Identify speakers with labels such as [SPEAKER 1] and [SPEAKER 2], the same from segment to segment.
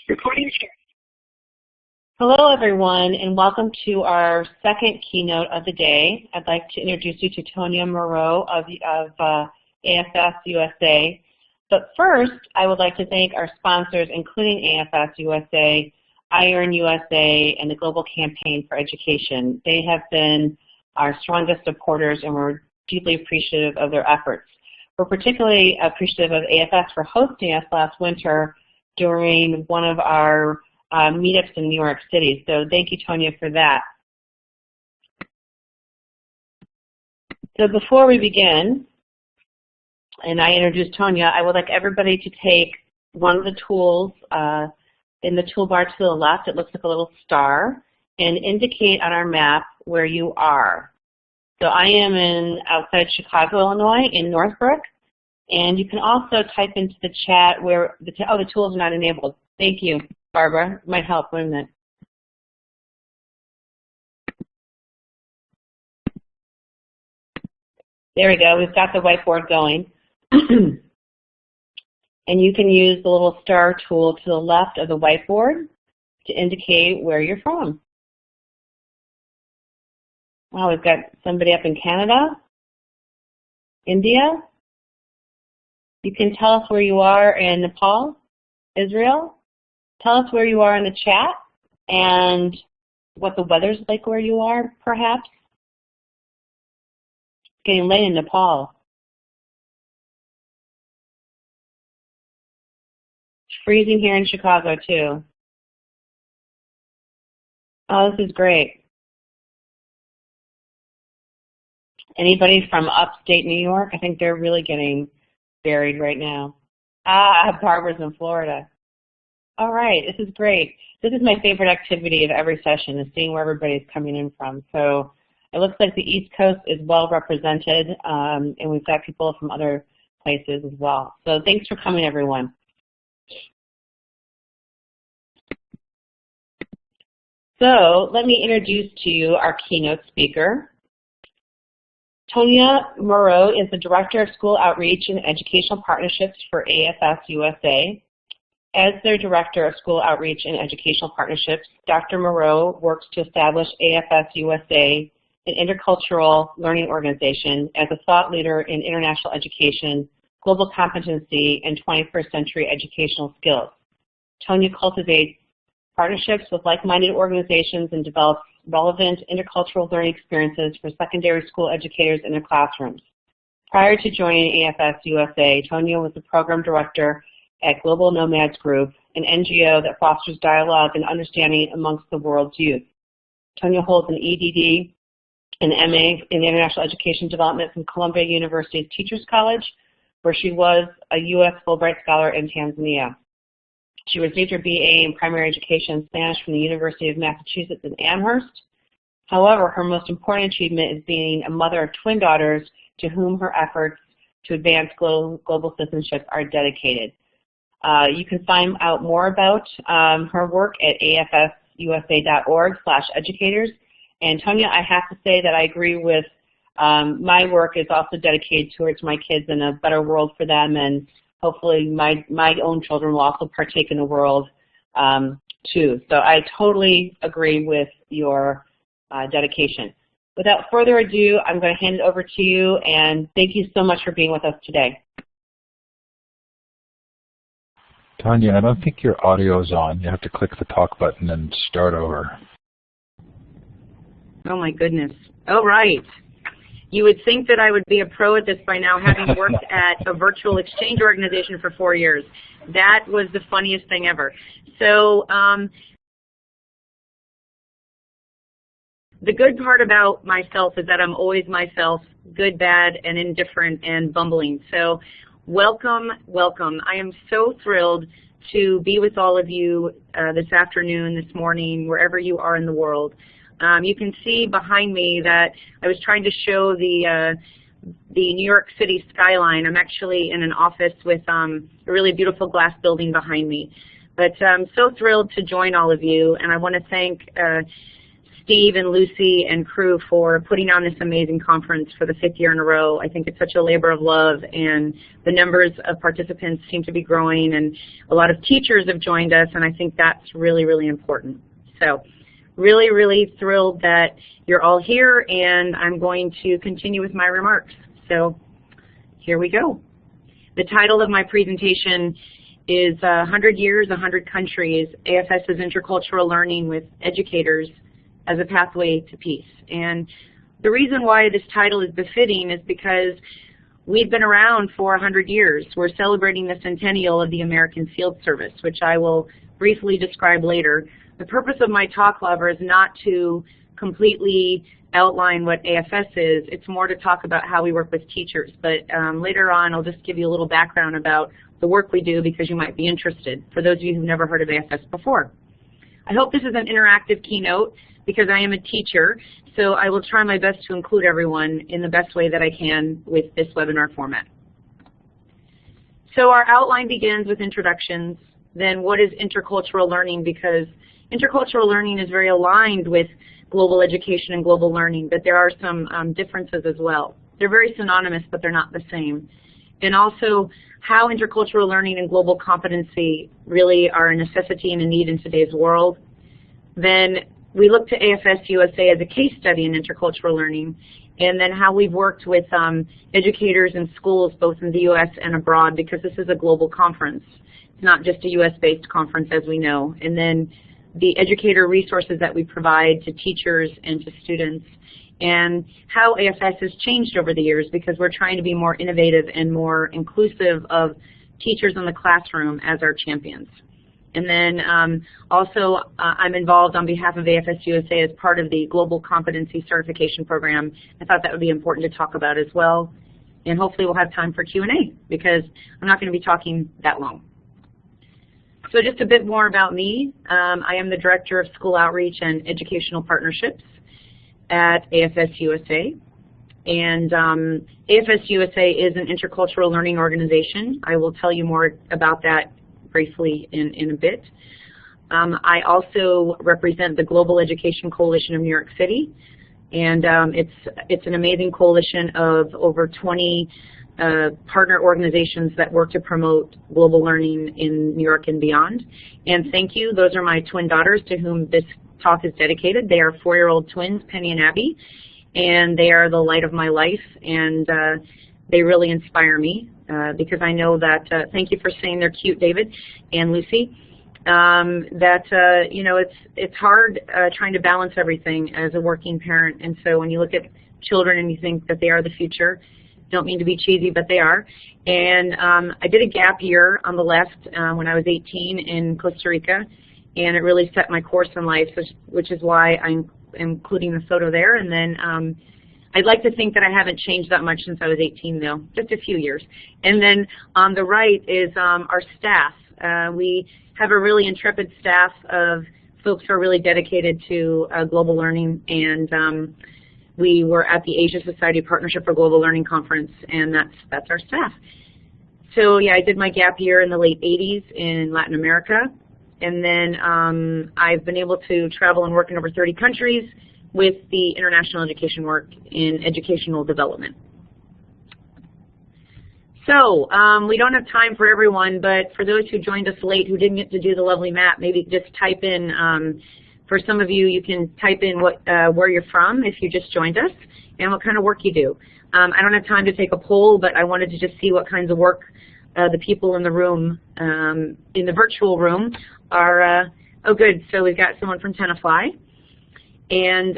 [SPEAKER 1] Recording shared.
[SPEAKER 2] Hello, everyone, and welcome to our second keynote of the day. I'd like to introduce you to Tonya Muro of AFS-USA. But first, I would like to thank our sponsors, including AFS-USA, Iron USA, and the Global Campaign for Education. They have been our strongest supporters, and we're deeply appreciative of their efforts. We're particularly appreciative of AFS for hosting us last winter during one of our meetups in New York City. So thank you, Tonya, for that. So before we begin, and I introduce Tonya, I would like everybody to take one of the tools in the toolbar to the left. It looks like a little star, and indicate on our map where you are. So I am outside Chicago, Illinois, in Northbrook, and you can also type into the chat where the tools are not enabled. Thank you, Barbara. It might help. Wait a minute. There we go. We've got the whiteboard going. And you can use the little star tool to the left of the whiteboard to indicate where you're from. Wow, we've got somebody up in Canada, India. You can tell us where you are in Nepal, Israel. Tell us where you are in the chat and what the weather's like where you are, perhaps. It's getting late in Nepal. It's freezing here in Chicago, too. Oh, this is great. Anybody from upstate New York? I think they're really getting buried right now. Ah, Barbara's in Florida. All right, this is great. This is my favorite activity of every session, is seeing where everybody's coming in from. So it looks like the East Coast is well represented, and we've got people from other places as well. So thanks for coming, everyone. So let me introduce to you our keynote speaker. Tonya Muro is the Director of School Outreach and Educational Partnerships for AFS-USA. As their Director of School Outreach and Educational Partnerships, Dr. Muro works to establish AFS-USA, an intercultural learning organization, as a thought leader in international education, global competency, and 21st century educational skills. Tonya cultivates partnerships with like-minded organizations and develops relevant intercultural learning experiences for secondary school educators in their classrooms. Prior to joining AFS-USA, Tonya was the program director at Global Nomads Group, an NGO that fosters dialogue and understanding amongst the world's youth. Tonya holds an EDD and MA in International Education Development from Columbia University's Teachers College, where she was a U.S. Fulbright Scholar in Tanzania. She received her BA in Primary Education in Spanish from the University of Massachusetts in Amherst. However, her most important achievement is being a mother of twin daughters to whom her efforts to advance global citizenship are dedicated. You can find out more about her work at afsusa.org/educators. And Tonya, I have to say that I agree with my work is also dedicated towards my kids and a better world for them, and hopefully my own children will also partake in the world too. So I totally agree with your dedication. Without further ado, I'm going to hand it over to you, and thank you so much for being with us today.
[SPEAKER 3] Tonya, I don't think your audio is on. You have to click the talk button and start over.
[SPEAKER 1] Oh my goodness. Oh, right. You would think that I would be a pro at this by now, having worked at a virtual exchange organization for 4 years. That was the funniest thing ever. So the good part about myself is that I'm always myself, good, bad, and indifferent and bumbling. So welcome, welcome. I am so thrilled to be with all of you this afternoon, this morning, wherever you are in the world. You can see behind me that I was trying to show the New York City skyline. I'm actually in an office with a really beautiful glass building behind me. But I'm so thrilled to join all of you, and I want to thank Steve and Lucy and crew for putting on this amazing conference for the 5th year in a row. I think it's such a labor of love, and the numbers of participants seem to be growing, and a lot of teachers have joined us, and I think that's really, really important. So really, really thrilled that you're all here, and I'm going to continue with my remarks. So here we go. The title of my presentation is 100 Years, 100 Countries, AFS's Intercultural Learning with Educators as a Pathway to Peace. And the reason why this title is befitting is because we've been around for 100 years. We're celebrating the centennial of the American Field Service, which I will briefly describe later. The purpose of my talk, however, is not to completely outline what AFS is. It's more to talk about how we work with teachers. But later on, I'll just give you a little background about the work we do because you might be interested, for those of you who've never heard of AFS before. I hope this is an interactive keynote because I am a teacher, so I will try my best to include everyone in the best way that I can with this webinar format. So our outline begins with introductions. Then what is intercultural learning? Because intercultural learning is very aligned with global education and global learning, but there are some differences as well. They're very synonymous, but they're not the same. And also how intercultural learning and global competency really are a necessity and a need in today's world. Then we look to AFS-USA as a case study in intercultural learning, and then how we've worked with educators in schools both in the U.S. and abroad, because this is a global conference. It's not just a U.S.-based conference, as we know. And then the educator resources that we provide to teachers and to students, and how AFS has changed over the years because we're trying to be more innovative and more inclusive of teachers in the classroom as our champions. And then also I'm involved on behalf of AFS-USA as part of the Global Competency Certification Program. I thought that would be important to talk about as well. And hopefully we'll have time for Q&A because I'm not going to be talking that long. So just a bit more about me. I am the Director of School Outreach and Educational Partnerships at AFS-USA. And AFS-USA is an intercultural learning organization. I will tell you more about that briefly in a bit. I also represent the Global Education Coalition of New York City. And it's an amazing coalition of over 20 partner organizations that work to promote global learning in New York and beyond. And thank you. Those are my twin daughters to whom this talk is dedicated. They are 4-year-old twins, Penny and Abby, and they are the light of my life, and they really inspire me because I know that, thank you for saying they're cute, David and Lucy, that you know, it's hard trying to balance everything as a working parent. And so when you look at children and you think that they are the future, don't mean to be cheesy, but they are. And I did a gap year on the left when I was 18 in Costa Rica, and it really set my course in life, which is why I'm including the photo there. And then I'd like to think that I haven't changed that much since I was 18, though, just a few years. And then on the right is our staff. We have a really intrepid staff of folks who are really dedicated to global learning, and we were at the Asia Society Partnership for Global Learning Conference, and that's our staff. So yeah, I did my gap year in the late 80s in Latin America, and then I've been able to travel and work in over 30 countries with the international education work in educational development. So we don't have time for everyone, but for those who joined us late who didn't get to do the lovely map, maybe just type in, for some of you, you can type in where you're from if you just joined us and what kind of work you do. I don't have time to take a poll, but I wanted to just see what kinds of work the people in the room, in the virtual room are, oh good, so we've got someone from Tenafly. And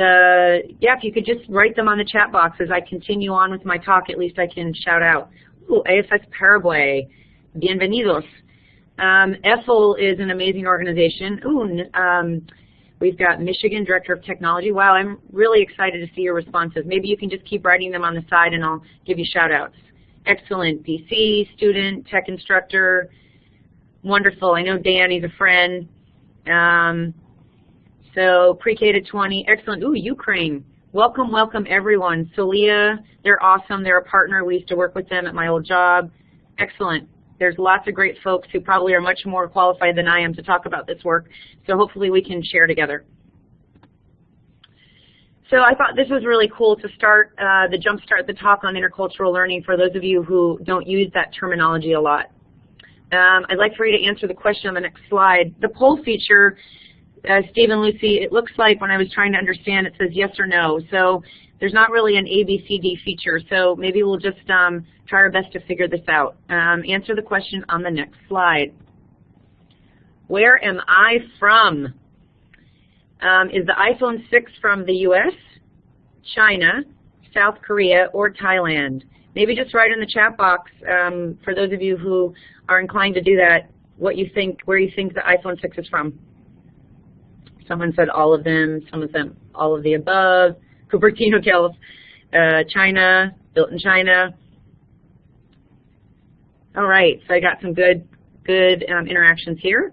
[SPEAKER 1] yeah, if you could just write them on the chat box as I continue on with my talk, at least I can shout out. Ooh, AFS Paraguay, bienvenidos. EFL is an amazing organization. Ooh, we've got Michigan Director of Technology. Wow, I'm really excited to see your responses. Maybe you can just keep writing them on the side and I'll give you shout outs. Excellent, DC, student, tech instructor, wonderful. I know Dan, he's a friend. So pre-K to 20, excellent. Ooh, Ukraine. Welcome, welcome everyone. Solia, they're awesome. They're a partner. We used to work with them at my old job. Excellent. There's lots of great folks who probably are much more qualified than I am to talk about this work, so hopefully we can share together. So I thought this was really cool to start the jumpstart the talk on intercultural learning for those of you who don't use that terminology a lot. I'd like for you to answer the question on the next slide. The poll feature, Steve and Lucy, it looks like when I was trying to understand it says yes or no. So there's not really an A, B, C, D feature. So maybe we'll just try our best to figure this out. Answer the question on the next slide. Where am I from? Is the iPhone 6 from the US, China, South Korea, or Thailand? Maybe just write in the chat box, for those of you who are inclined to do that, what you think, where you think the iPhone 6 is from. Someone said all of them, someone said all of the above. Cupertino, China, built in China. All right, so I got some good interactions here.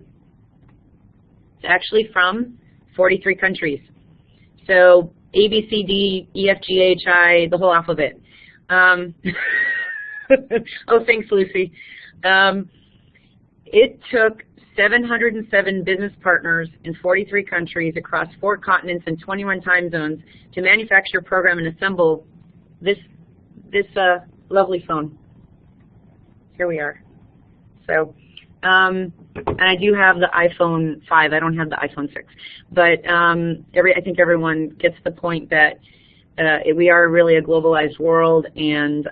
[SPEAKER 1] It's actually from 43 countries. So A, B, C, D, E, F, G, H, I, the whole alphabet. Oh, thanks, Lucy. It took 707 business partners in 43 countries across 4 continents and 21 time zones to manufacture, program, and assemble this lovely phone. Here we are. So, and I do have the iPhone 5. I don't have the iPhone 6. But I think everyone gets the point that we are really a globalized world, and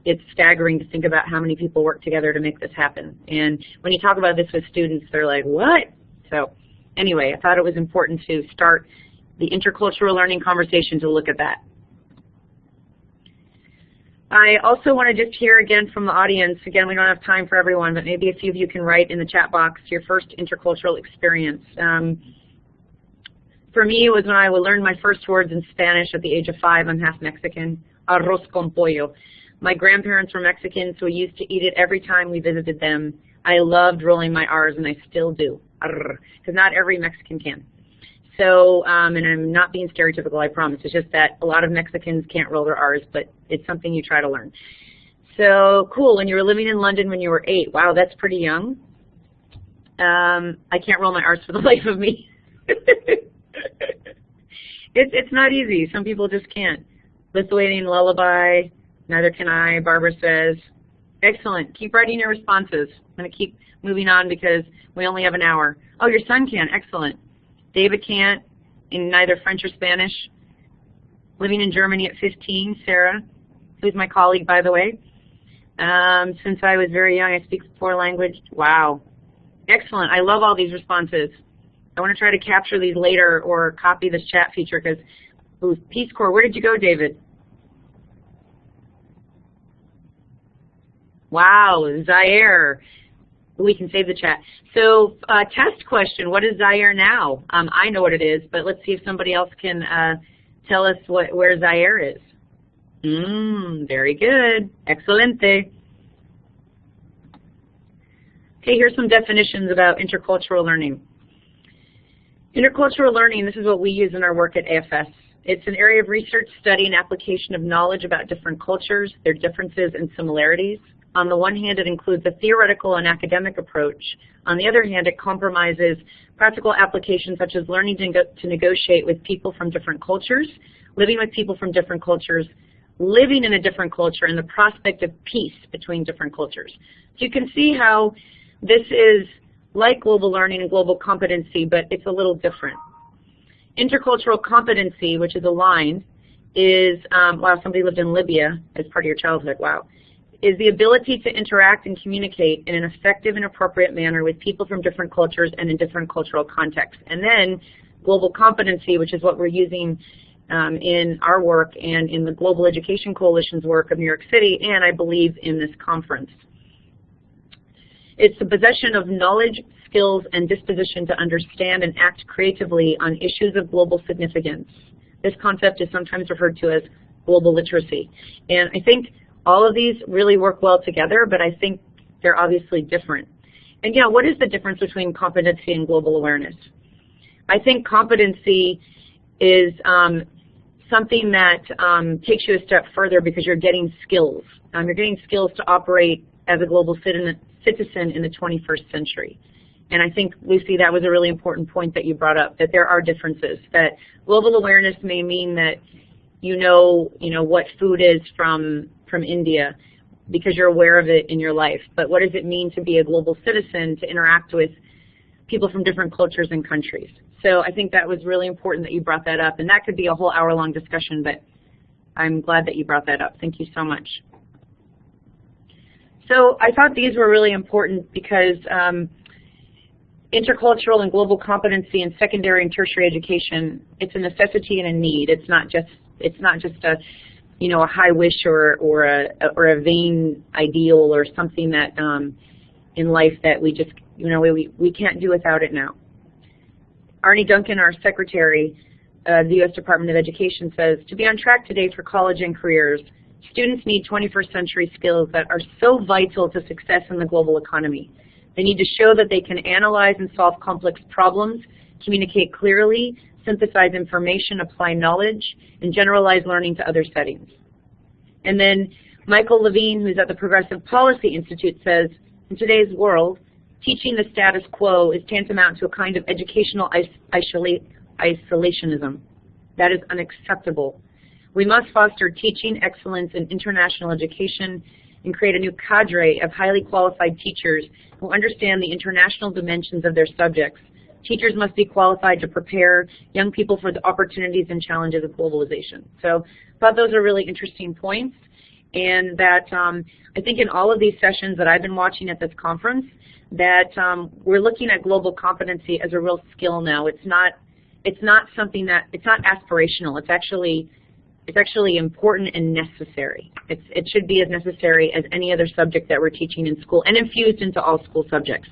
[SPEAKER 1] it's staggering to think about how many people work together to make this happen. And when you talk about this with students, they're like, what? So anyway, I thought it was important to start the intercultural learning conversation to look at that. I also want to just hear again from the audience. Again, we don't have time for everyone, but maybe a few of you can write in the chat box your first intercultural experience. For me, it was when I learned my first words in Spanish at the age of 5. I'm half Mexican. Arroz con pollo. My grandparents were Mexican, so we used to eat it every time we visited them. I loved rolling my R's, and I still do, because not every Mexican can. So, and I'm not being stereotypical, I promise. It's just that a lot of Mexicans can't roll their R's, but it's something you try to learn. So, cool. When you were living in London when you were 8. Wow, that's pretty young. I can't roll my R's for the life of me. It's not easy. Some people just can't. Lithuanian lullaby. Neither can I, Barbara says. Excellent. Keep writing your responses. I'm going to keep moving on because we only have an hour. Oh, your son can. Excellent. David can't in neither French or Spanish. Living in Germany at 15, Sarah, who's my colleague, by the way. Since I was very young, I speak 4 languages. Wow. Excellent. I love all these responses. I want to try to capture these later or copy this chat feature because, ooh, Peace Corps, where did you go, David? Wow, Zaire. We can save the chat. So test question, what is Zaire now? I know what it is, but let's see if somebody else can tell us where Zaire is. Very good. Excelente. Okay, here's some definitions about intercultural learning. Intercultural learning, this is what we use in our work at AFS. It's an area of research, study, and application of knowledge about different cultures, their differences and similarities. On the one hand, it includes a theoretical and academic approach. On the other hand, it compromises practical applications such as learning to negotiate with people from different cultures, living with people from different cultures, living in a different culture, and the prospect of peace between different cultures. So you can see how this is like global learning and global competency, but it's a little different. Intercultural competency, which is aligned, is, wow, somebody lived in Libya as part of your childhood, wow, is the ability to interact and communicate in an effective and appropriate manner with people from different cultures and in different cultural contexts. And then global competency, which is what we're using in our work and in the Global Education Coalition's work of New York City, and I believe in this conference. It's the possession of knowledge, skills, and disposition to understand and act creatively on issues of global significance. This concept is sometimes referred to as global literacy. And I think all of these really work well together, but I think they're obviously different. And yeah, what is the difference between competency and global awareness? I think competency is something that takes you a step further because you're getting skills. You're getting skills to operate as a global citizen in the 21st century. And I think, Lucy, that was a really important point that you brought up, that there are differences, that global awareness may mean that you know what food is from India because you're aware of it in your life. But what does it mean to be a global citizen, to interact with people from different cultures and countries? So I think that was really important that you brought that up. And that could be a whole hour-long discussion, but I'm glad that you brought that up. Thank you so much. So I thought these were really important because intercultural and global competency in secondary and tertiary education, it's a necessity and a need. It's not just a a high wish or a vain ideal or something that in life that we just we can't do without it now. Arnie Duncan, our secretary of the U.S. Department of Education, says, to be on track today for college and careers, students need 21st century skills that are so vital to success in the global economy. They need to show that they can analyze and solve complex problems, communicate clearly, synthesize information, apply knowledge, and generalize learning to other settings. And then Michael Levine, who's at the Progressive Policy Institute, says, in today's world, teaching the status quo is tantamount to a kind of educational isolationism. That is unacceptable. We must foster teaching excellence in international education and create a new cadre of highly qualified teachers who understand the international dimensions of their subjects. Teachers must be qualified to prepare young people for the opportunities and challenges of globalization. So I thought those are really interesting points, and that I think in all of these sessions that I've been watching at this conference, that we're looking at global competency as a real skill now. It's not something that, it's not aspirational. It's actually important and necessary. It should be as necessary as any other subject that we're teaching in school and infused into all school subjects.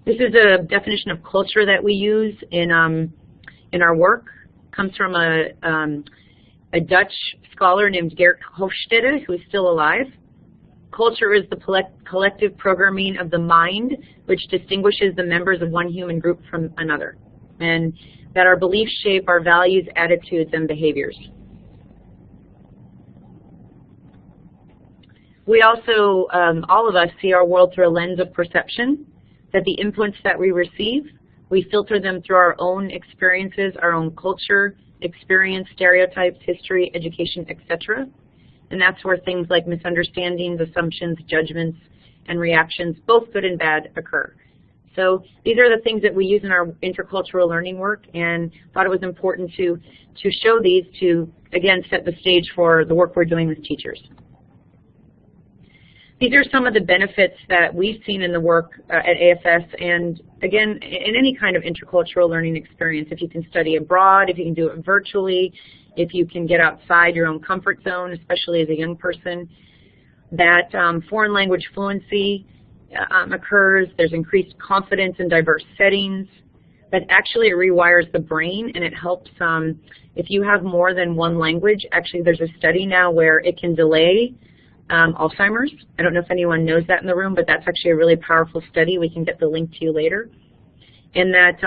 [SPEAKER 1] This is a definition of culture that we use in our work. It comes from a Dutch scholar named Geert Hofstede, who is still alive. Culture is the collective programming of the mind, which distinguishes the members of one human group from another, and that our beliefs shape our values, attitudes, and behaviors. We also, all of us, see our world through a lens of perception, that the inputs that we receive, we filter them through our own experiences, our own culture, experience, stereotypes, history, education, etc. And that's where things like misunderstandings, assumptions, judgments, and reactions, both good and bad, occur. So these are the things that we use in our intercultural learning work, and thought it was important to show these to, again, set the stage for the work we're doing with teachers. These are some of the benefits that we've seen in the work at AFS, and again, in any kind of intercultural learning experience. If you can study abroad, if you can do it virtually, if you can get outside your own comfort zone, especially as a young person, that foreign language fluency occurs, there's increased confidence in diverse settings, that actually it rewires the brain, and it helps if you have more than one language. Actually, there's a study now where it can delay Alzheimer's. I don't know if anyone knows that in the room, but that's actually a really powerful study. We can get the link to you later. And that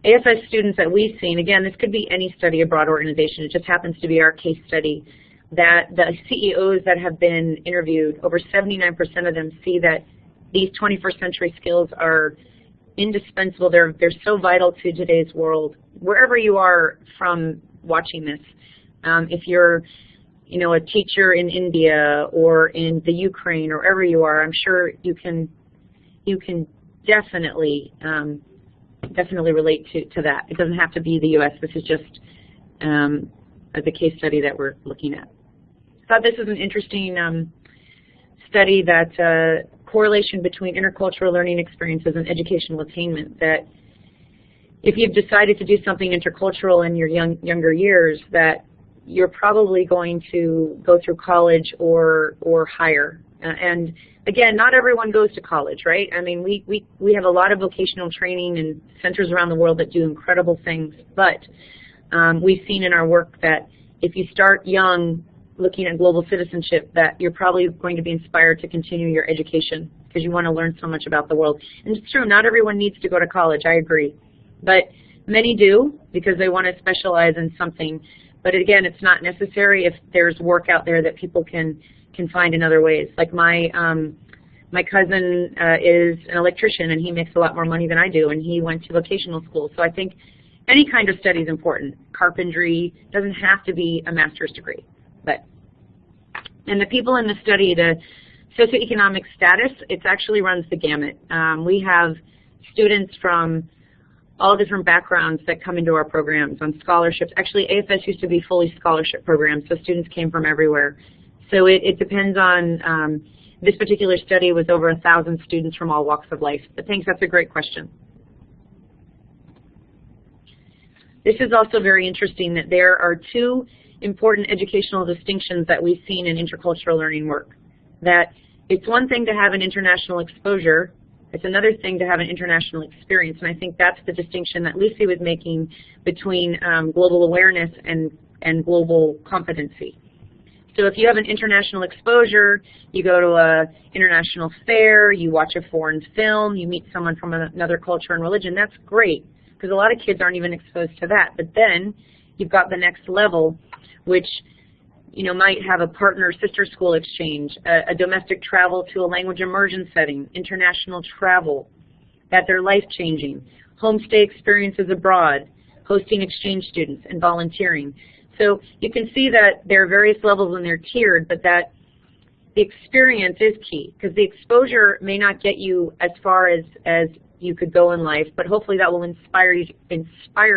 [SPEAKER 1] AFS students that we've seen, again, this could be any study abroad organization, it just happens to be our case study, that the CEOs that have been interviewed, over 79% of them see that these 21st century skills are indispensable. They're so vital to today's world, wherever you are from watching this. If you're a teacher in India or in the Ukraine or wherever you are, I'm sure you can definitely relate to that. It doesn't have to be the U.S. This is just the case study that we're looking at. I thought this was an interesting study, that correlation between intercultural learning experiences and educational attainment, that if you've decided to do something intercultural in your younger years, that you're probably going to go through college or higher. And again, not everyone goes to college, right? I mean, we have a lot of vocational training and centers around the world that do incredible things, but we've seen in our work that if you start young looking at global citizenship, that you're probably going to be inspired to continue your education because you want to learn so much about the world. And it's true, not everyone needs to go to college, I agree. But many do because they want to specialize in something. But again, it's not necessary if there's work out there that people can find in other ways. Like my My cousin is an electrician, and he makes a lot more money than I do, and he went to vocational school. So I think any kind of study is important. Carpentry doesn't have to be a master's degree. And the people in the study, the socioeconomic status, it actually runs the gamut. We have students from all different backgrounds that come into our programs on scholarships. Actually, AFS used to be fully scholarship programs, so students came from everywhere. So it depends on, this particular study was over 1,000 students from all walks of life. But thanks, that's a great question. This is also very interesting that there are two important educational distinctions that we've seen in intercultural learning work. That it's one thing to have an international exposure, it's another thing to have an international experience, and I think that's the distinction that Lucy was making between global awareness and global competency. So if you have an international exposure, you go to an international fair, you watch a foreign film, you meet someone from another culture and religion, that's great, because a lot of kids aren't even exposed to that. But then you've got the next level, which might have a partner sister school exchange, a domestic travel to a language immersion setting, international travel, that they're life-changing, homestay experiences abroad, hosting exchange students, and volunteering. So you can see that there are various levels and they're tiered, but that the experience is key, because the exposure may not get you as far as you could go in life, but hopefully that will inspire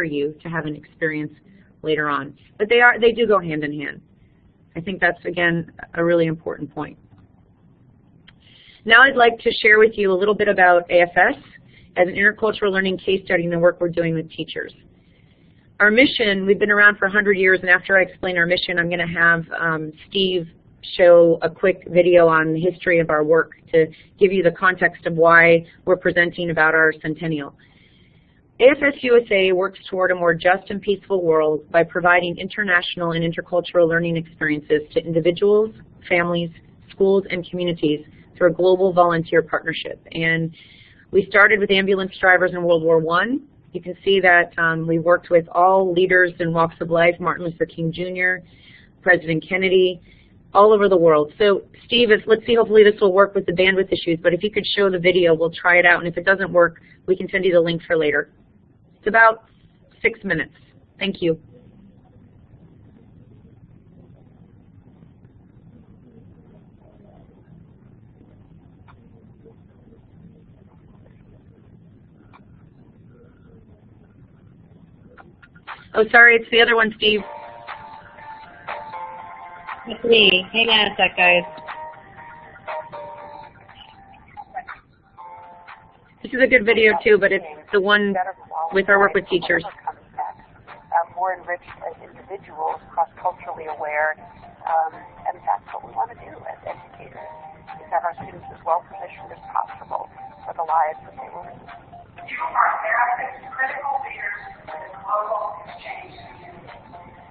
[SPEAKER 1] you to have an experience later on. But they do go hand in hand. I think that's, again, a really important point. Now I'd like to share with you a little bit about AFS as an intercultural learning case study in the work we're doing with teachers. Our mission, we've been around for 100 years, and after I explain our mission, I'm going to have Steve show a quick video on the history of our work to give you the context of why we're presenting about our centennial. AFS-USA works toward a more just and peaceful world by providing international and intercultural learning experiences to individuals, families, schools, and communities through a global volunteer partnership. And we started with ambulance drivers in World War I. You can see that we worked with all leaders in walks of life, Martin Luther King Jr., President Kennedy, all over the world. So Steve, let's see, hopefully this will work with the bandwidth issues, but if you could show the video, we'll try it out, and if it doesn't work, we can send you the link for later. It's about 6 minutes. Thank you. Oh, sorry, it's the other one, Steve.
[SPEAKER 2] It's me. Hang on a sec, guys.
[SPEAKER 1] This is a good video, too, but it's the one with our work with teachers.
[SPEAKER 4] More enriched as individuals, cross-culturally aware, and that's what we want to do as educators, is have our students as well positioned as possible for the lives that they will lead.
[SPEAKER 5] You are AFS critical leaders in the global exchange community.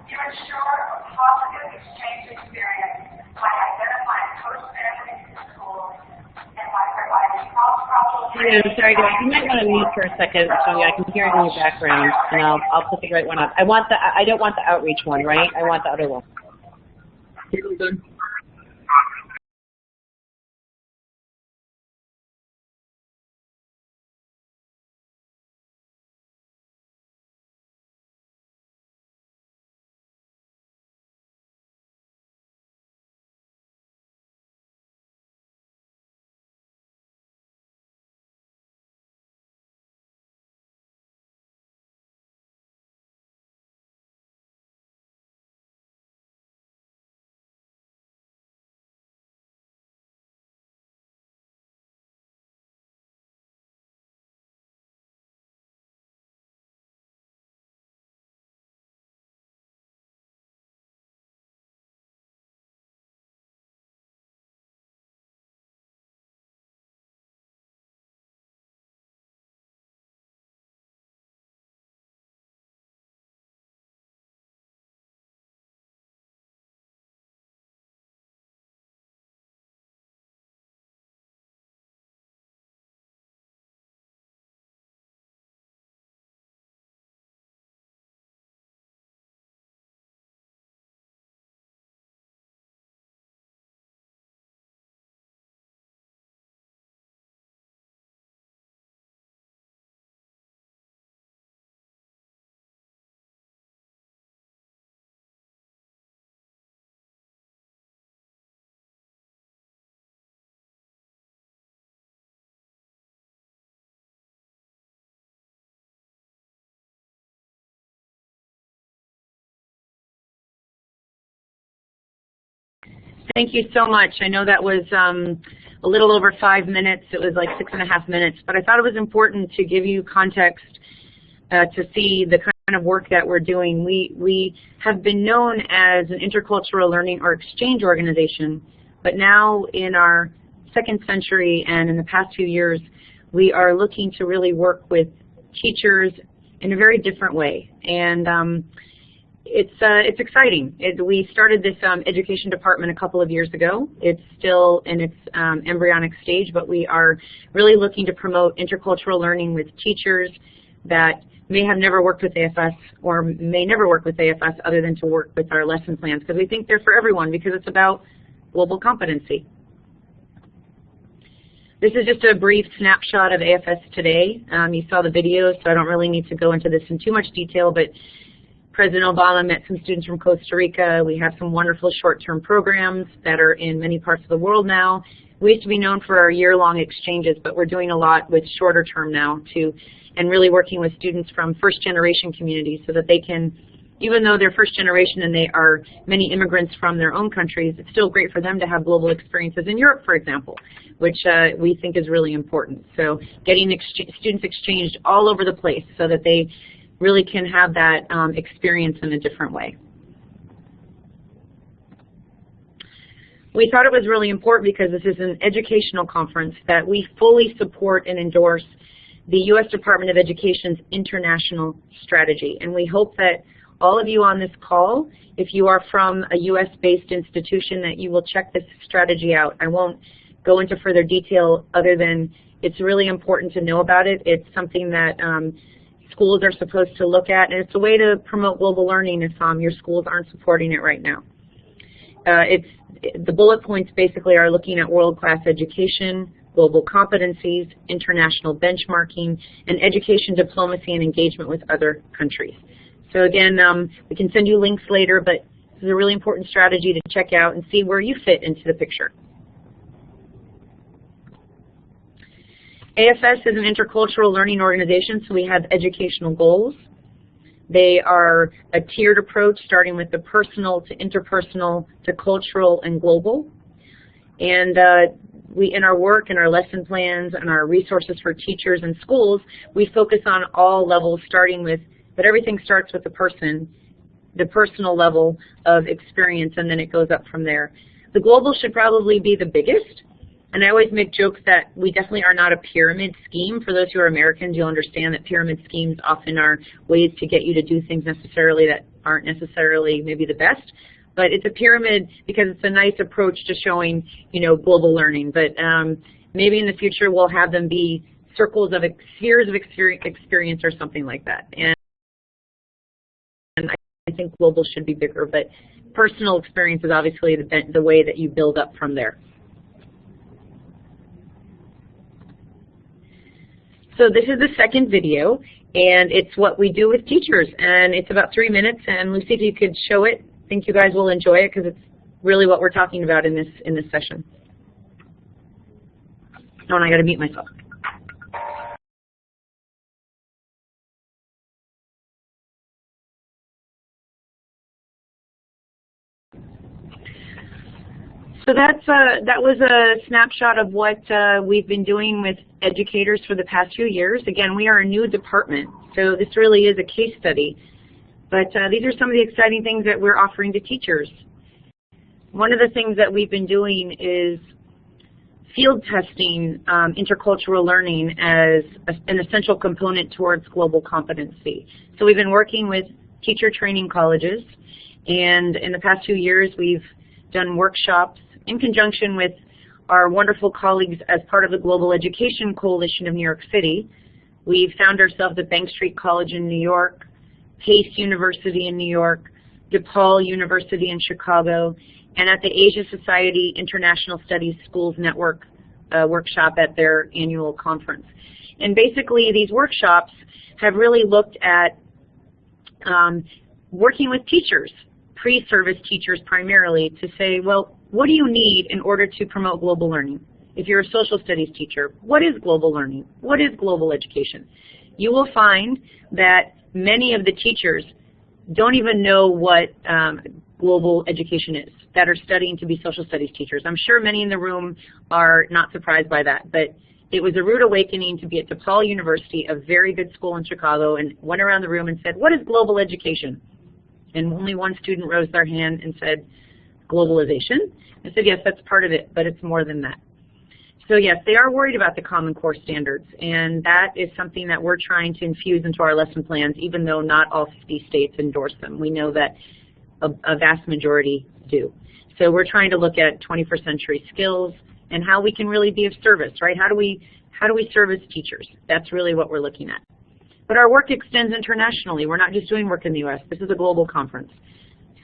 [SPEAKER 5] You ensure a positive exchange experience by identifying host families in schools and by providing cross-cultural
[SPEAKER 2] Yeah, I'm sorry, guys. You might want to mute for a second, Tonya. I can hear it in your background, and I'll put the right one up. I don't want the outreach one, right? I want the other one.
[SPEAKER 1] Thank you so much. I know that was a little over 5 minutes. It was like 6.5 minutes, but I thought it was important to give you context to see the kind of work that we're doing. We have been known as an intercultural learning or exchange organization, but now in our second century and in the past few years, we are looking to really work with teachers in a very different way. And it's exciting. We started this education department a couple of years ago. It's still in its embryonic stage, but we are really looking to promote intercultural learning with teachers that may have never worked with AFS or may never work with AFS other than to work with our lesson plans, because we think they're for everyone, because it's about global competency. This is just a brief snapshot of AFS today. You saw the video, so I don't really need to go into this in too much detail, but President Obama met some students from Costa Rica. We have some wonderful short-term programs that are in many parts of the world now. We used to be known for our year-long exchanges, but we're doing a lot with shorter term now too, and really working with students from first-generation communities so that they can, even though they're first generation and they are many immigrants from their own countries, it's still great for them to have global experiences in Europe, for example, which we think is really important. So getting students exchanged all over the place so that they really can have that experience in a different way. We thought it was really important because this is an educational conference that we fully support and endorse the U.S. Department of Education's international strategy. And we hope that all of you on this call, if you are from a U.S.-based institution, that you will check this strategy out. I won't go into further detail other than it's really important to know about it. It's something that schools are supposed to look at, and it's a way to promote global learning if your schools aren't supporting it right now. The bullet points basically are looking at world-class education, global competencies, international benchmarking, and education diplomacy and engagement with other countries. So again, we can send you links later, but this is a really important strategy to check out and see where you fit into the picture. AFS is an intercultural learning organization, so we have educational goals. They are a tiered approach, starting with the personal to interpersonal to cultural and global. And we, in our work and our lesson plans and our resources for teachers and schools, we focus on all levels, starting with, but everything starts with the person, the personal level of experience, and then it goes up from there. The global should probably be the biggest. And I always make jokes that we definitely are not a pyramid scheme. For those who are Americans, you'll understand that pyramid schemes often are ways to get you to do things necessarily that aren't necessarily maybe the best. But it's a pyramid because it's a nice approach to showing, global learning. But maybe in the future we'll have them be circles of spheres of experience or something like that. And I think global should be bigger, but personal experience is obviously the way that you build up from there. So this is the second video, and it's what we do with teachers, and it's about 3 minutes. And Lucy, if you could show it, I think you guys will enjoy it because it's really what we're talking about in this session. Oh, and I got to mute myself. So that was a snapshot of what we've been doing with educators for the past few years. Again, we are a new department, so this really is a case study. But these are some of the exciting things that we're offering to teachers. One of the things that we've been doing is field testing intercultural learning as an essential component towards global competency. So we've been working with teacher training colleges, and in the past few years we've done workshops in conjunction with our wonderful colleagues as part of the Global Education Coalition of New York City. We've found ourselves at Bank Street College in New York, Pace University in New York, DePaul University in Chicago, and at the Asia Society International Studies Schools Network workshop at their annual conference. And basically these workshops have really looked at working with teachers, pre-service teachers primarily, to say, well, what do you need in order to promote global learning? If you're a social studies teacher, what is global learning? What is global education? You will find that many of the teachers don't even know what global education is. that are studying to be social studies teachers. I'm sure many in the room are not surprised by that, but it was a rude awakening to be at DePaul University, a very good school in Chicago, and went around the room and said, what is global education? And only one student rose their hand and said, globalization. I said, yes, that's part of it, but it's more than that. So yes, they are worried about the Common Core standards, and that is something that we're trying to infuse into our lesson plans, even though not all 50 states endorse them. We know that a vast majority do. So we're trying to look at 21st century skills and how we can really be of service, right? How do we service teachers? That's really what we're looking at. But our work extends internationally. We're not just doing work in the U.S. This is a global conference.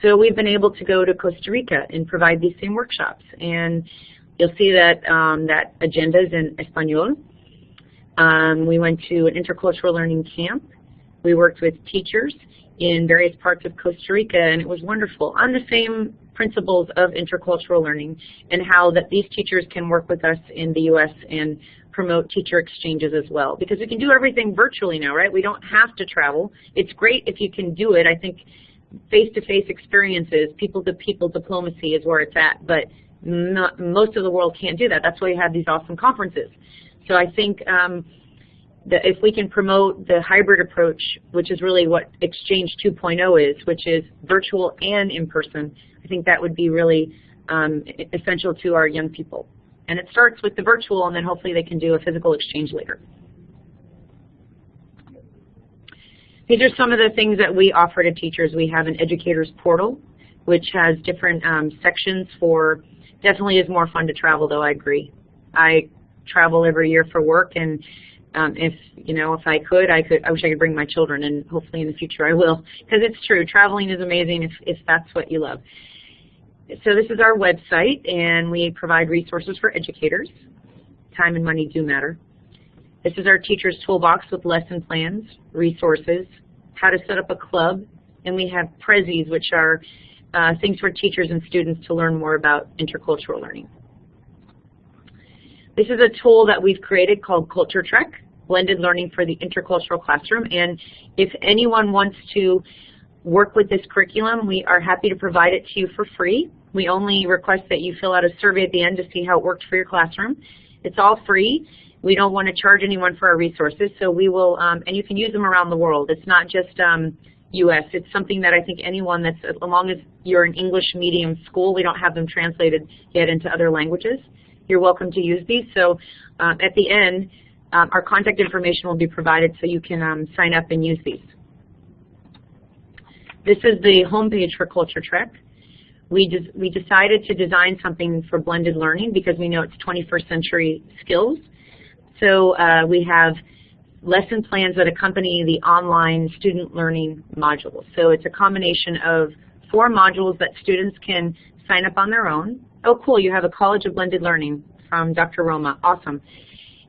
[SPEAKER 1] So we've been able to go to Costa Rica and provide these same workshops. And you'll see that that agenda is in Espanol. We went to an intercultural learning camp. We worked with teachers in various parts of Costa Rica, and it was wonderful on the same principles of intercultural learning and how that these teachers can work with us in the U.S. and promote teacher exchanges as well. Because we can do everything virtually now, right? We don't have to travel. It's great if you can do it. I think face-to-face experiences, people-to-people diplomacy is where it's at, but most of the world can't do that. That's why you have these awesome conferences. So I think that if we can promote the hybrid approach, which is really what Exchange 2.0 is, which is virtual and in-person, I think that would be really essential to our young people. And it starts with the virtual, and then hopefully they can do a physical exchange later. These are some of the things that we offer to teachers. We have an educators portal, which has different sections for, definitely is more fun to travel though, I agree. I travel every year for work, and if I could, I wish I could bring my children, and hopefully in the future I will, because it's true, traveling is amazing if that's what you love. So this is our website, and we provide resources for educators. Time and money do matter. This is our teacher's toolbox with lesson plans, resources, how to set up a club, and we have prezzies, which are things for teachers and students to learn more about intercultural learning. This is a tool that we've created called Culture Trek, Blended Learning for the Intercultural Classroom, and if anyone wants to work with this curriculum, we are happy to provide it to you for free. We only request that you fill out a survey at the end to see how it worked for your classroom. It's all free. We don't want to charge anyone for our resources, so we will, and you can use them around the world. It's not just U.S. It's something that I think anyone that's, as long as you're an English medium school, we don't have them translated yet into other languages. You're welcome to use these. So at the end, our contact information will be provided so you can sign up and use these. This is the homepage for Culture Trek. We decided to design something for blended learning because we know it's 21st century skills. So we have lesson plans that accompany the online student learning modules. So it's a combination of 4 modules that students can sign up on their own. Oh, cool, you have a College of Blended Learning from Dr. Roma. Awesome.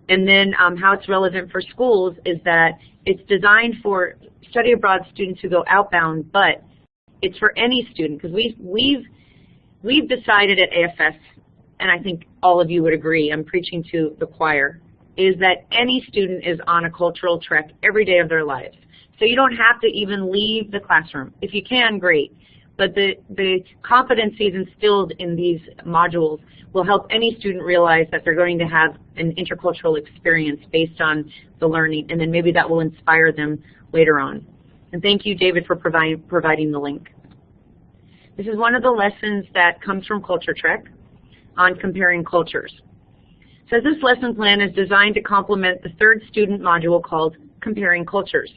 [SPEAKER 1] And then how it's relevant for schools is that it's designed for study abroad students who go outbound, but it's for any student, because we've decided at AFS, and I think all of you would agree, I'm preaching to the choir, is that any student is on a cultural trek every day of their lives. So you don't have to even leave the classroom. If you can, great. But the competencies instilled in these modules will help any student realize that they're going to have an intercultural experience based on the learning, and then maybe that will inspire them later on. And thank you, David, for providing the link. This is one of the lessons that comes from Culture Trek on comparing cultures. It says this lesson plan is designed to complement the 3rd student module called Comparing Cultures.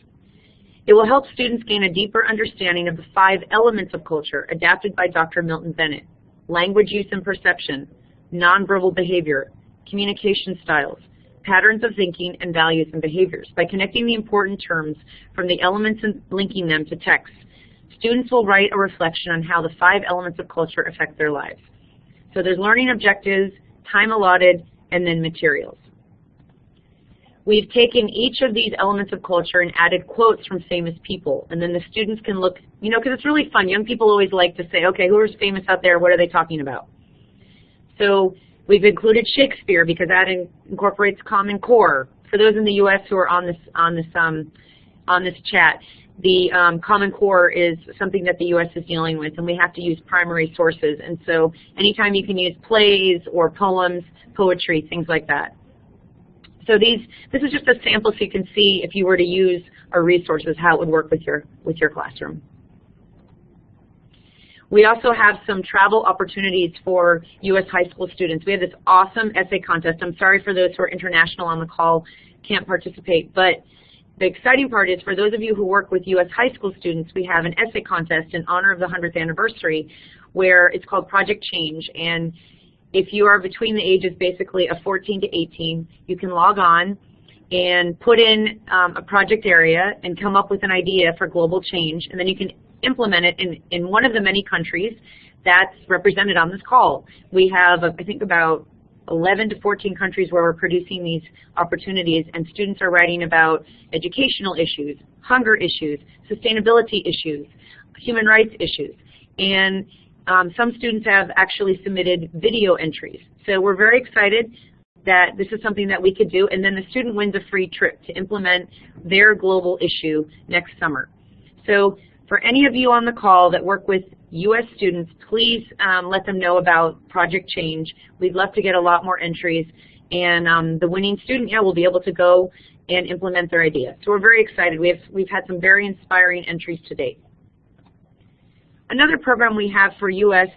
[SPEAKER 1] It will help students gain a deeper understanding of the 5 elements of culture adapted by Dr. Milton Bennett: language use and perception, nonverbal behavior, communication styles, patterns of thinking, and values and behaviors. By connecting the important terms from the elements and linking them to text, students will write a reflection on how the 5 elements of culture affect their lives. So there's learning objectives, time allotted, and then materials. We've taken each of these elements of culture and added quotes from famous people, and then the students can look, because it's really fun. Young people always like to say, okay, who is famous out there? What are they talking about? So we've included Shakespeare because that incorporates Common Core. For those in the U.S. who are on this chat, the Common Core is something that the U.S. is dealing with, and we have to use primary sources. And so anytime you can use plays or poems, poetry, things like that. So this is just a sample so you can see if you were to use our resources, how it would work with your classroom. We also have some travel opportunities for U.S. high school students. We have this awesome essay contest. I'm sorry for those who are international on the call can't participate, but the exciting part is for those of you who work with U.S. high school students, we have an essay contest in honor of the 100th anniversary where it's called Project Change. And if you are between the ages basically of 14 to 18, you can log on and put in a project area and come up with an idea for global change, and then you can implement it in one of the many countries that's represented on this call. We have, I think, about 11 to 14 countries where we're producing these opportunities, and students are writing about educational issues, hunger issues, sustainability issues, human rights issues. And some students have actually submitted video entries. So we're very excited that this is something that we could do, and then the student wins a free trip to implement their global issue next summer. So for any of you on the call that work with U.S. students, please let them know about Project Change. We'd love to get a lot more entries, and the winning student, will be able to go and implement their idea. So we're very excited. We've had some very inspiring entries to date. Another program we have for U.S.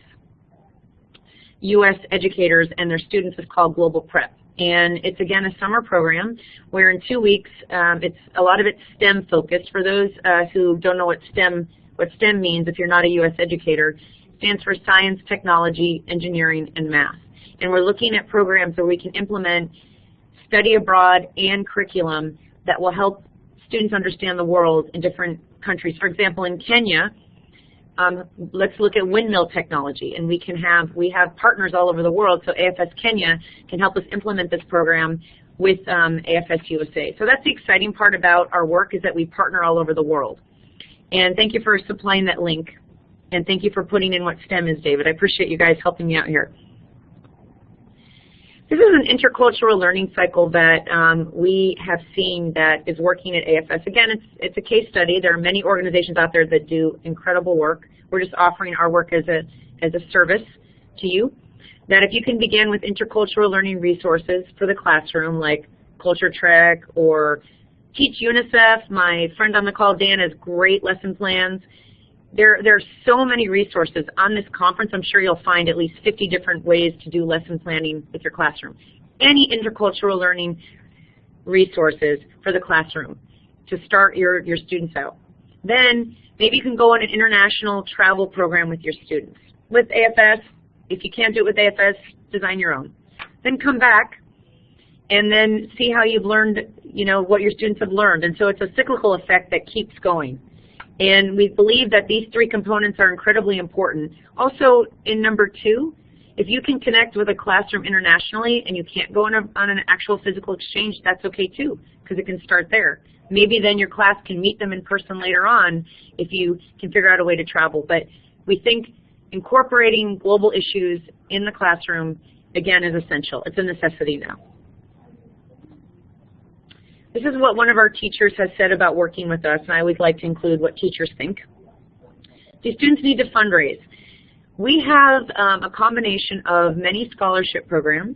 [SPEAKER 1] educators and their students is called Global Prep. And it's, again, a summer program where in 2 weeks, a lot of it's STEM focused. For those who don't know what STEM means, if you're not a U.S. educator, it stands for science, technology, engineering, and math. And we're looking at programs where we can implement study abroad and curriculum that will help students understand the world in different countries. For example, in Kenya, let's look at windmill technology, and we have partners all over the world, so AFS Kenya can help us implement this program with AFS-USA. So that's the exciting part about our work, is that we partner all over the world. And thank you for supplying that link, and thank you for putting in what STEM is, David. I appreciate you guys helping me out here. This is an intercultural learning cycle that we have seen that is working at AFS. Again, it's a case study. There are many organizations out there that do incredible work. We're just offering our work as a service to you. That if you can begin with intercultural learning resources for the classroom, like Culture Trek or Teach UNICEF. My friend on the call, Dan, has great lesson plans. There are so many resources on this conference. I'm sure you'll find at least 50 different ways to do lesson planning with your classroom. Any intercultural learning resources for the classroom to start your students out. Then maybe you can go on an international travel program with your students. With AFS, if you can't do it with AFS, design your own. Then come back and then see how you've learned, what your students have learned. And so it's a cyclical effect that keeps going. And we believe that these three components are incredibly important. Also, in number 2, if you can connect with a classroom internationally and you can't go on an actual physical exchange, that's okay too, because it can start there. Maybe then your class can meet them in person later on if you can figure out a way to travel. But we think incorporating global issues in the classroom, again, is essential. It's a necessity now. This is what one of our teachers has said about working with us, and I always like to include what teachers think. These students need to fundraise. We have a combination of many scholarship programs.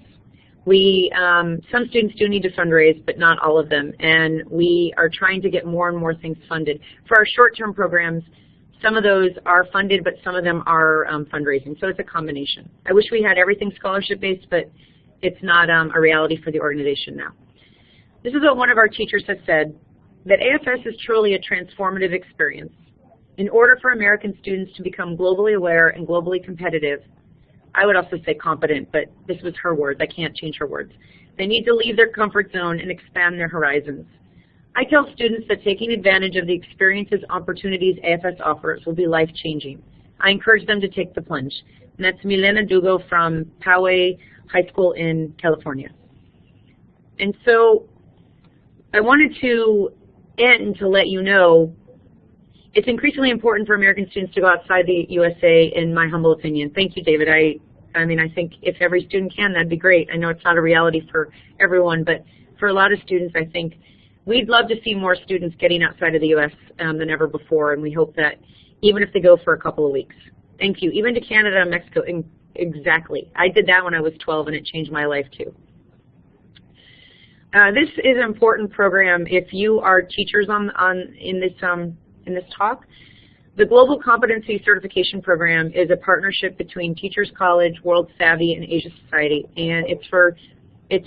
[SPEAKER 1] Some students do need to fundraise, but not all of them, and we are trying to get more and more things funded. For our short-term programs, some of those are funded, but some of them are fundraising, so it's a combination. I wish we had everything scholarship-based, but it's not a reality for the organization now. This is what one of our teachers has said, that AFS is truly a transformative experience. In order for American students to become globally aware and globally competitive, I would also say competent, but this was her words. I can't change her words. They need to leave their comfort zone and expand their horizons. I tell students that taking advantage of the experiences and opportunities AFS offers will be life-changing. I encourage them to take the plunge. And that's Milena Dugo from Poway High School in California. And so I wanted to end to let you know it's increasingly important for American students to go outside the USA, in my humble opinion. Thank you, David. I mean, I think if every student can, that'd be great. I know it's not a reality for everyone, but for a lot of students, I think we'd love to see more students getting outside of the U.S. Than ever before, and we hope that even if they go for a couple of weeks. Thank you. Even to Canada and Mexico, exactly. I did that when I was 12, and it changed my life too. This is an important program if you are teachers in this talk. The Global Competency Certification Program is a partnership between Teachers College, World Savvy, and Asia Society, and it's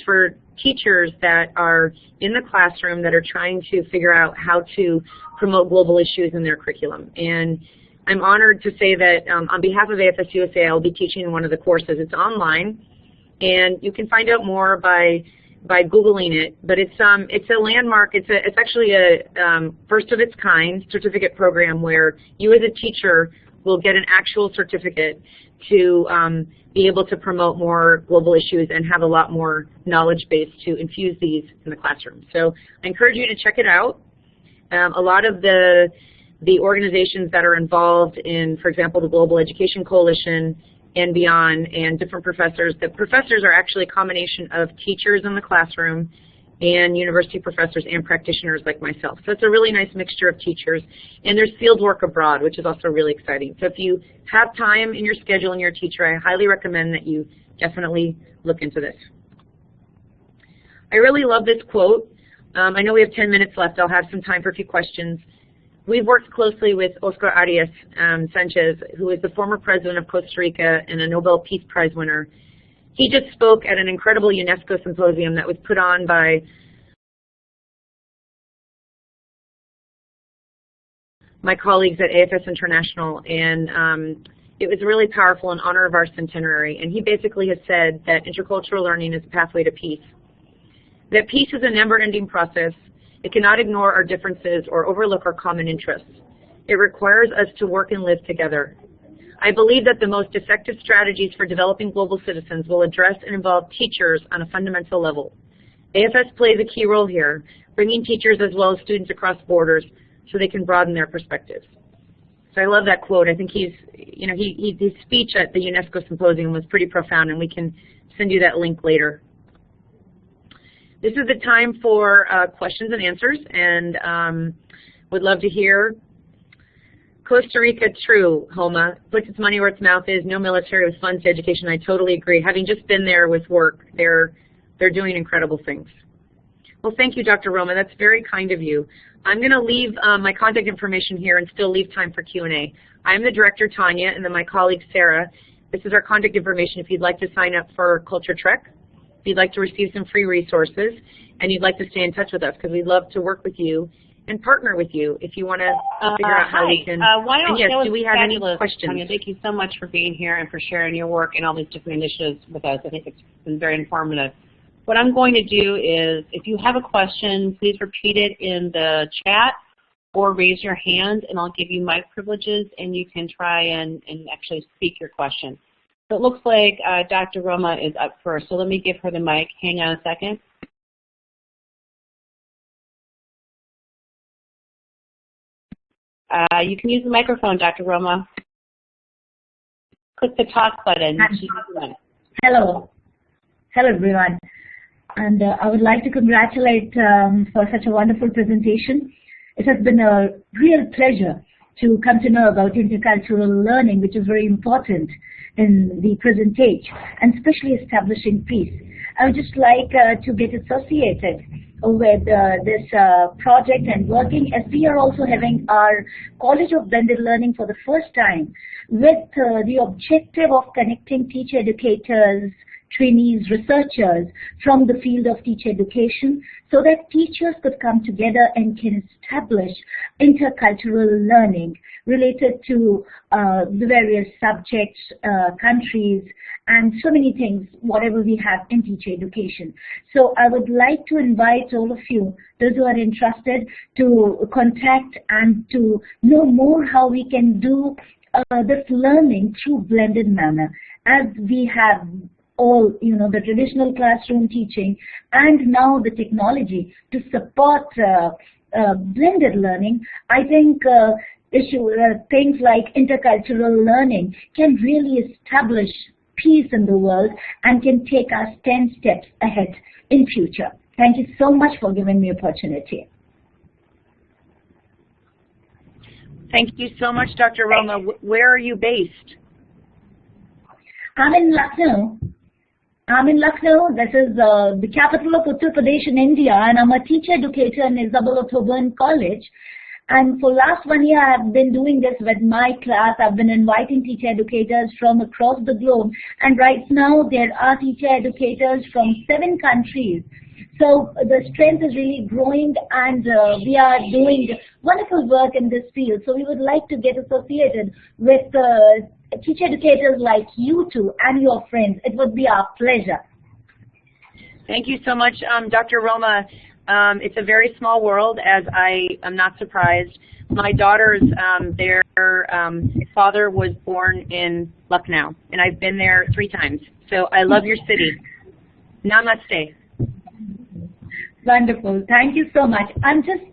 [SPEAKER 1] for teachers that are in the classroom that are trying to figure out how to promote global issues in their curriculum. And I'm honored to say that on behalf of AFS-USA, I'll be teaching one of the courses. It's online, and you can find out more by Googling it. But it's a landmark. It's actually a first of its kind certificate program where you as a teacher will get an actual certificate to be able to promote more global issues and have a lot more knowledge base to infuse these in the classroom. So I encourage you to check it out. A lot of the organizations that are involved in, for example, the Global Education Coalition and beyond, and different professors. The professors are actually a combination of teachers in the classroom and university professors and practitioners like myself. So it's a really nice mixture of teachers. And there's field work abroad, which is also really exciting. So if you have time in your schedule and you're a teacher, I highly recommend that you definitely look into this. I really love this quote. I know we have 10 minutes left. I'll have some time for a few questions. We've worked closely with Oscar Arias Sanchez, who is the former president of Costa Rica and a Nobel Peace Prize winner. He just spoke at an incredible UNESCO symposium that was put on by my colleagues at AFS International, and it was really powerful in honor of our centenary. And he basically has said that intercultural learning is a pathway to peace, that peace is a never-ending process. It cannot ignore our differences or overlook our common interests. It requires us to work and live together. I believe that the most effective strategies for developing global citizens will address and involve teachers on a fundamental level. AFS plays a key role here, bringing teachers as well as students across borders so they can broaden their perspectives. So I love that quote. I think his speech at the UNESCO symposium was pretty profound, and we can send you that link later. This is the time for questions and answers, and would love to hear. Costa Rica, true, Homa, puts its money where its mouth is, no military with funds to education. I totally agree. Having just been there with work, they're doing incredible things. Well, thank you, Dr. Roma. That's very kind of you. I'm going to leave my contact information here and still leave time for Q&A. I'm the director, Tonya, and then my colleague, Sarah. This is our contact information if you'd like to sign up for Culture Trek, if you'd like to receive some free resources, and you'd like to stay in touch with us, because we'd love to work with you and partner with you if you want to figure out how we can. Yes, do we have any questions?
[SPEAKER 2] Tonya, thank you so much for being here and for sharing your work and all these different initiatives with us. I think it's been very informative. What I'm going to do is, if you have a question, please repeat it in the chat or raise your hand, and I'll give you mic privileges, and you can try and actually speak your question. So it looks like Dr. Roma is up first, so let me give her the mic. Hang on a second. You can use the microphone, Dr. Roma. Click the talk button.
[SPEAKER 6] Hello. Hello, everyone. And I would like to congratulate for such a wonderful presentation. It has been a real pleasure to come to know about intercultural learning, which is very important in the present age, and especially establishing peace. I would just like to get associated with this project and working, as we are also having our College of Blended Learning for the first time, with the objective of connecting teacher educators, trainees, researchers from the field of teacher education, so that teachers could come together and can establish intercultural learning related to the various subjects, countries, and so many things, whatever we have in teacher education. So I would like to invite all of you, those who are interested, to contact and to know more how we can do this learning through blended manner, as we have all, the traditional classroom teaching and now the technology to support blended learning. I think things like intercultural learning can really establish peace in the world and can take us 10 steps ahead in future. Thank you so much for giving me opportunity.
[SPEAKER 1] Thank you so much, Dr. Roma. Where are you based?
[SPEAKER 6] I'm in Lucknow. This is the capital of Uttar Pradesh in India, and I'm a teacher educator in Isabella Thoburn College. And for last 1 year, I've been doing this with my class. I've been inviting teacher educators from across the globe. And right now, there are teacher educators from 7 countries. So the strength is really growing, and we are doing wonderful work in this field. So we would like to get associated with teacher educators like you two and your friends. It would be our pleasure.
[SPEAKER 1] Thank you so much, Dr. Roma. It's a very small world, as I am not surprised. My daughters, their father was born in Lucknow, and I've been there 3 times. So I love your city. Namaste.
[SPEAKER 6] Wonderful. Thank you so much. I'm just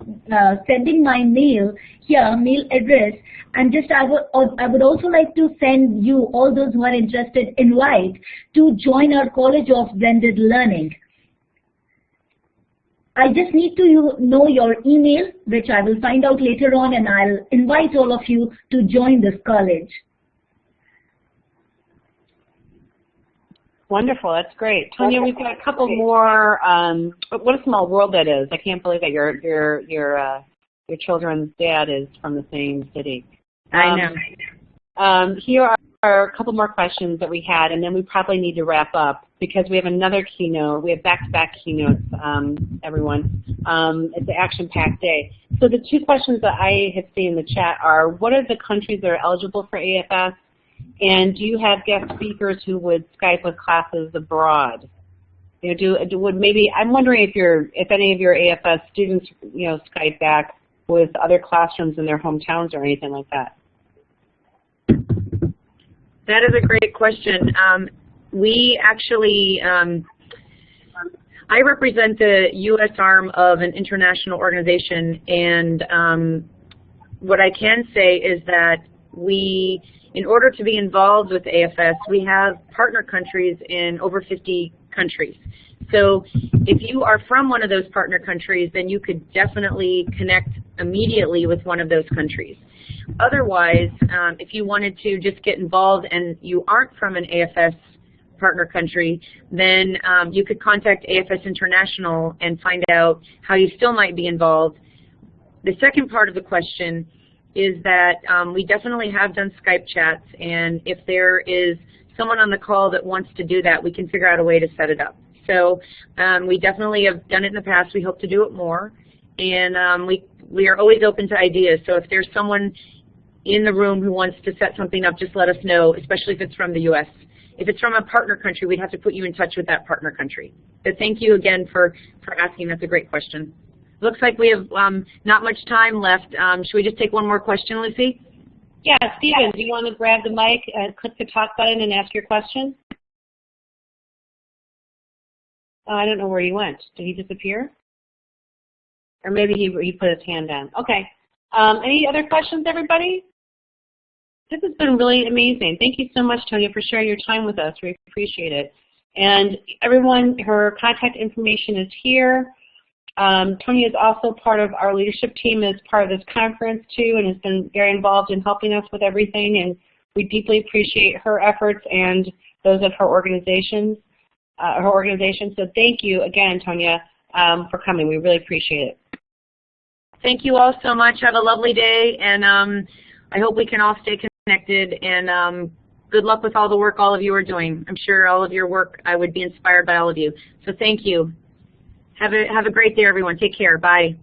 [SPEAKER 6] sending my mail address, and I would also like to send you, all those who are interested, invite to join our College of Blended Learning. I just need to know your email, which I will find out later on, and I'll invite all of you to join this college.
[SPEAKER 2] Wonderful, that's great. Tonya, we've got a couple more. What a small world that is. I can't believe that your children's dad is from the same city.
[SPEAKER 1] I know.
[SPEAKER 2] Here are a couple more questions that we had, and then we probably need to wrap up because we have another keynote. We have back-to-back keynotes, everyone. It's an action-packed day. So the 2 questions that I have seen in the chat are, what are the countries that are eligible for AFS? And do you have guest speakers who would Skype with classes abroad? You know, I'm wondering if any of your AFS students, Skype back with other classrooms in their hometowns or anything like that.
[SPEAKER 1] That is a great question. We actually, I represent the U.S. arm of an international organization, and what I can say is that in order to be involved with AFS, we have partner countries in over 50 countries. So if you are from one of those partner countries, then you could definitely connect immediately with one of those countries. Otherwise, if you wanted to just get involved and you aren't from an AFS partner country, then you could contact AFS International and find out how you still might be involved. The second part of the question is that we definitely have done Skype chats, and if there is someone on the call that wants to do that, we can figure out a way to set it up. So we definitely have done it in the past. We hope to do it more, and we are always open to ideas. So if there's someone in the room who wants to set something up, just let us know, especially if it's from the U.S. If it's from a partner country, we'd have to put you in touch with that partner country. But thank you again for asking. That's a great question. Looks like we have not much time left. Should we just take one more question, Lucy?
[SPEAKER 2] Yeah, Stephen, do you want to grab the mic and click the talk button and ask your question? Oh, I don't know where he went. Did he disappear? Or maybe he put his hand down. Okay. Any other questions, everybody? This has been really amazing. Thank you so much, Tonya, for sharing your time with us. We appreciate it. And everyone, her contact information is here. Tonya is also part of our leadership team as part of this conference too, and has been very involved in helping us with everything, and we deeply appreciate her efforts and those of her organization. So thank you again, Tonya, for coming. We really appreciate it.
[SPEAKER 1] Thank you all so much. Have a lovely day, and I hope we can all stay connected, and good luck with all the work all of you are doing. I'm sure all of your work, I would be inspired by all of you. So thank you. Have a great day, everyone. Take care. Bye.